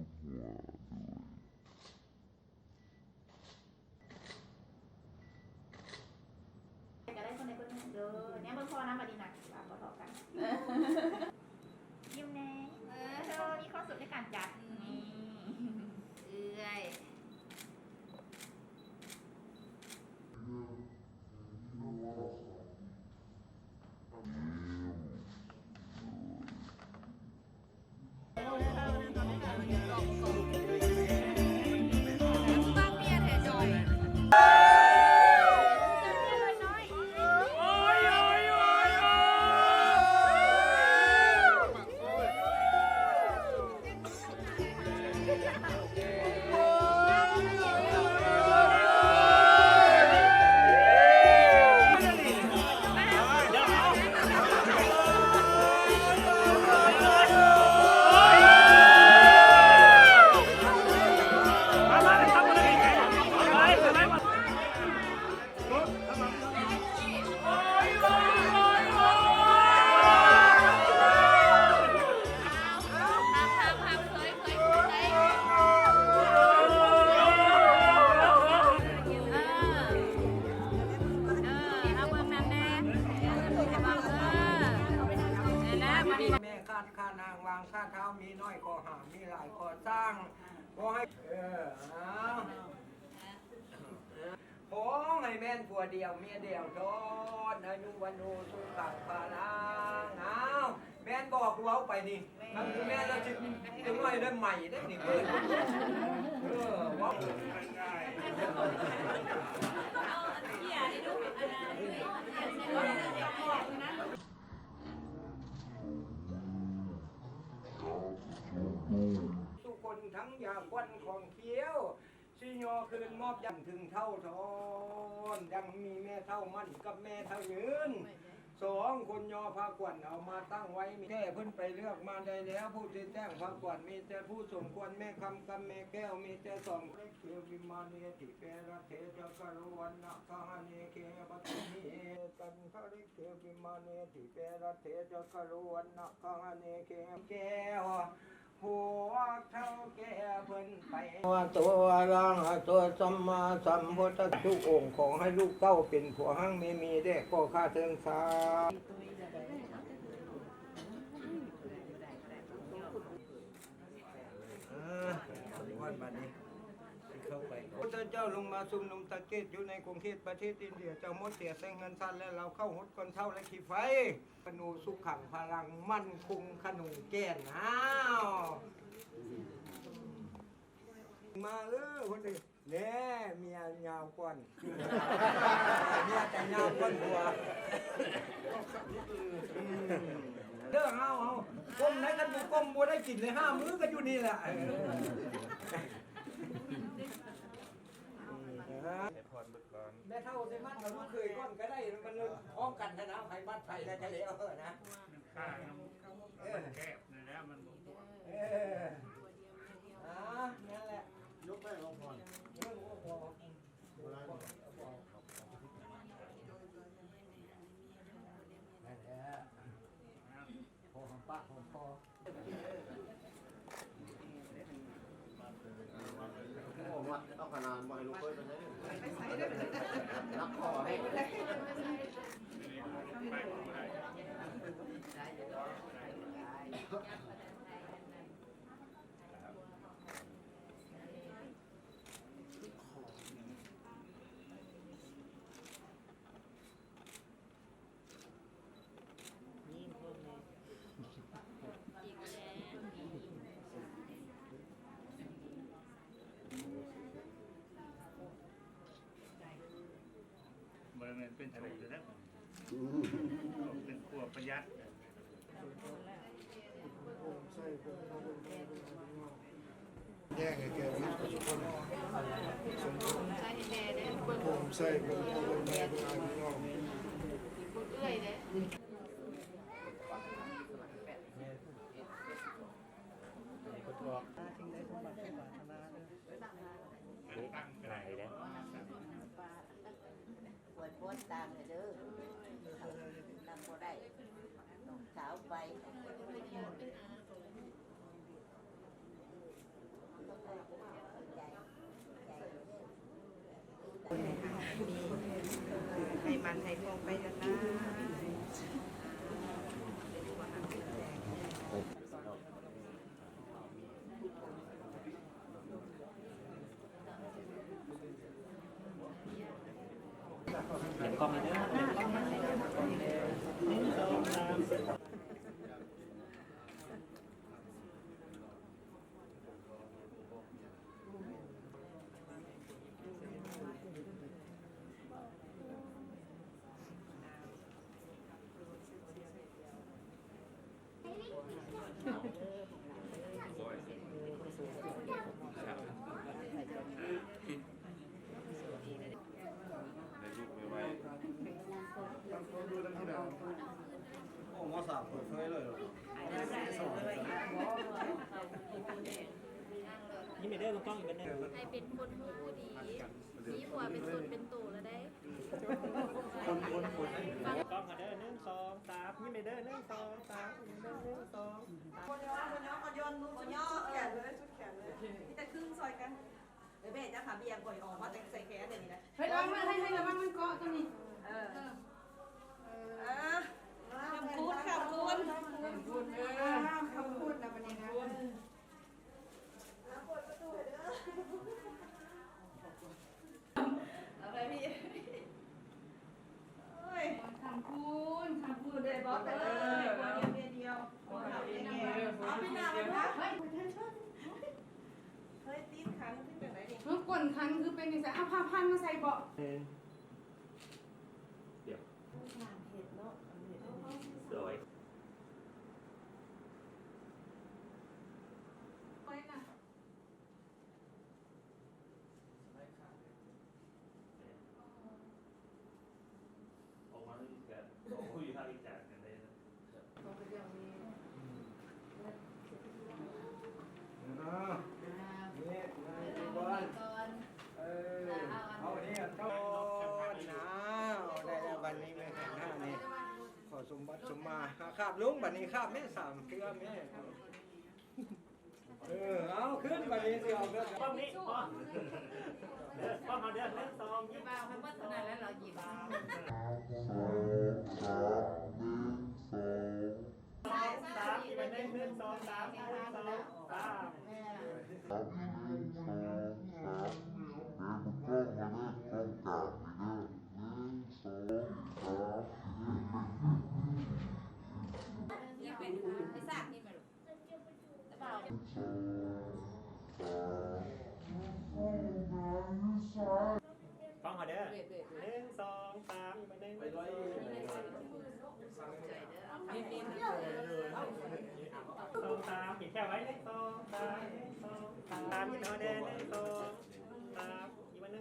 จะได้คนในคนหนึ่งเด้อเนี่ยเบอร์พ่อนะมาดีนะเราพอๆกันยิ้มแน่มีความสุขในการจัดนี่เอ้ยแม่คาดข้านางวางข้าเท้ามีน้อยก็หามีหลายก็สร้างขอให้ขอให้แม่นผัวเดียวเมียเดียวทนอายุวันโนสุขังพาลังแม่นบอกกูเอาไปนี่ทำคือแม่เราจึงไว้ได้ใหม่ได้นี่เพื่อนว่าทุกคนทั้งยาควันของเคี้ยวชิโยคืนมอบยังถึงเท่าทอนยังมีแม่เท่ามันกับแม่เท่ายืนสองคนยอพากวนเอามาตั้งไว้มีแค่เพิ่นไปเลือกมาได้แล้วผู้ที่แจ้งพากวนมีแต่ผู้สมควรแม่คำกับแม่แก้วมีแต่สองเล็กเขียววิมานีติเปรเทจะกรวันนะกาเนเคปตุมิกันพระเล็กเขียววิมานีติเปรเทจะกรวันนะกาเนเคแก้วหัวเท่าแก่เพิ่นไปตัวรังตัวสัมมาสัมพุทธทุกองค์ของให้ลูกเต้าเป็นผัวหั่งไม่มีได้ก็ข้าเทิงสาวันบัดนี้เข้าไปพระเจ้าลงมาชุมนุมตะเกียบอยู่ในกรุงเทพประเทศอินเดียเจ้ามดเสียแต่เงินสั้นและเราเข้าหดคนเท่าและขี้ไฟขนูสุขขังพลังมั่นคงขนูแก่นมาคนนี้เน่เมียยาวกว่าเมียแต่ยาวกว่าหัวเด้อเอาก้มไหนกันบุก้มบัวได้กินเลย5 มื้อกันอยู่นี่แหละแม่เท่าใช่มัดเราลูกเคยก้อนก็ได้มันพร้อมกันนะไผ่บ้านไผ่แล้วจะเหลวนะข้ามันแคบนะแล้วมันนั่นแหละยกได้ลงก่อนนั่นแหละพอของป้าของพ่อวัดต้องขนาดบ่อยลูกเอ้ยไปเลยนักขอให้มันเป็นอะไรอยู่แล้วเป็นขวบประหยัดแย่งไอ้แกวิทย์กับทุกคนผมใส่เป็นพ่อเป็นแม่เป็นอะไรพี่น้องตั้งไหนแล้ว โพสต์ตามเลยเด้อตามบ่ได้ต้องสาวไป มันให้คงไปนานเดี๋ยวกล้องมาเด้อเดี๋ยวกล้องมาเด้อ1 2 3 โอ้หมอสามเปิดเผยเลย นี่ไม่ได้ลงกล้องอีกเป็นหนึ่ง ให้เป็นคนผู้ดีมีผัวเป็นตนเป็นตู่แล้วได้ กล้องมาเด้อ1 2 3นี่ไม่ได้1 2 3นี่ไม่ได้1 2 คนย่อคนย่อคนย่อแขนเลยชุดแขนเลยพี่แต่ครึ่งซอยกันเดี๋ยวแม่จะขาเบียร์ก่อยออกมาแต่ใส่แขนเดี๋ยวนี้นะ เฮ้ยระวังมันให้ระวังมันเกาะตัวนี้ คำพูดคำพูด คำพูดนะวันนี้นะ อะไรพี่เฮ้ย คำพูดเล เลย ย บบ อ อ ส ส ไป ไป เล เลย ย คนเดียวเดียวคนขับเองเอาไปนานแล้วนะเฮ้ยตีนขันขึ้นจากไหนดิ เมื่อกวนคันคือเป็นอย่างไรเอาผ้าพันมาใส่เบาะ เดี๋ยว เห็ดเนาะ สวย ไปนะ ออกมาอีกแบบคุยภาพอีกจากกันได้นะ นี่นายบอลเอาเนี่ยต้นนะได้แล้ววันนี้ไม่แข่งหน้านี่ขอสมบัติสมมาคาบลุงบัดนี้คาบแม่สามเพื่อแม่เอาขึ้นบัดนี้สิเอาเด้อก ล้องนี้กล้องมาเด้อ1 2 ยี่บ้ามันว่าขนาดแล้วเราหยิบ 3 ที่มันได้1 2 3 นี่เป็นไอ้ซากนี่มาลูกแต่เปล่า กล้องมาเด้อ1 2 3ไป1 2 3 ปิดแค่ไว้1 2 3 3ยินเอาเด้อ1 2 3ยินมา1 2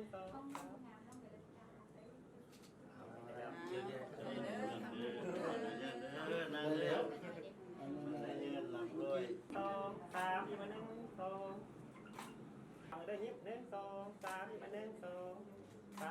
นั่งเร็วเงินหลับรวย 2 3ยินมา1 2เอาเด้อยิบ1 2 3ยินมา1 2 3